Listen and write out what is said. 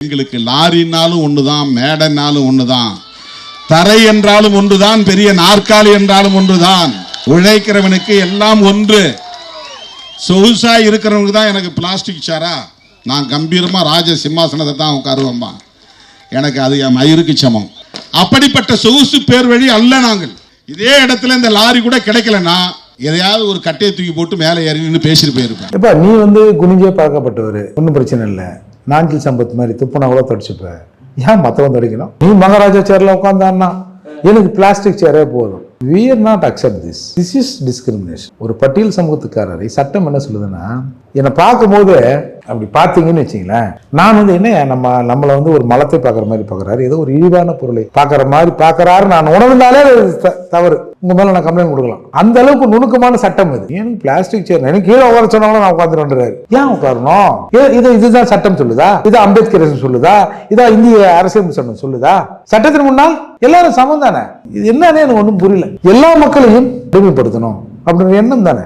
எங்களுக்கு லாரினாலும் ஒண்ணுதான், மேடனாலும் ஒண்ணுதான், தரை என்றாலும் ஒன்றுதான், பெரிய நாற்காலி என்றாலும் ஒன்றுதான். உழைக்கிறவனுக்கு எல்லாம் ஒன்று. சொகுசா இருக்கிறவனுக்கு தான் எனக்கு பிளாஸ்டிக் சேரா, நான் கம்பீரமா ராஜ சிம்மாசனத்தை தான் உட்காருவோம்மா, எனக்கு அது என் மயிருக்கு சமம். அப்படிப்பட்ட சொகுசு பேர் வழி அல்ல நாங்கள். இதே இடத்துல இந்த லாரி கூட கிடைக்கலன்னா எதையாவது ஒரு கட்டையை தூக்கி போட்டு மேலே ஏறி நின்று பேசிட்டு போயிருப்பேன். இப்ப நீ குனிஞ்சே பழக்கப்பட்டவர், ஒன்றும் பிரச்சனை இல்லை. நாஞ்சில் சம்பத் மாதிரி துப்புனா கூட தொடச்சுப்ப, ஏன் மற்றவன் தொடக்கணும்? நீ மகாராஜா சேர்ல உட்காந்தான்னா எனக்கு பிளாஸ்டிக் சேரே போதும். We are not accept this. This is discrimination. ஒரு பட்டியல் சமூகத்துக்காரரை சட்டம் என்ன சொல்லுதுன்னா, என்னை பார்க்கும்போது அப்படி பார்த்தீங்கன்னு வச்சிங்களேன், நான் என்ன நம்மளை ஒரு மலத்தை பார்க்குற மாதிரி பார்க்குறாரு, ஏதோ ஒரு இழிவான பொருளை பார்க்குற மாதிரி பார்க்குறாரு, நான் உணர்ந்தாலே தவறு, உங்க மேலே நான் கம்ப்ளைண்ட் கொடுக்கலாம். அந்த அளவுக்கு நுணுக்கமான சட்டம் இது. எனக்கு பிளாஸ்டிக் சேர் எனக்கு கீழே உட்கார சொன்னாலும் நான் உட்காந்துருன்றாரு. ஏன் உட்காரணும்? இதுதான் சட்டம் சொல்லுதா? இது அம்பேத்கர் சொல்லுதா? இதான் இந்திய அரசியல் சட்டம் சொல்லுதா? சட்டத்தின் முன்னால் எல்லாரும் சமம் தானே. இது என்னன்னு எனக்கு ஒன்றும் புரியல. எல்லா மக்களையும் அடிமைப்படுத்தணும் அப்படின்ற எண்ணம் தானே.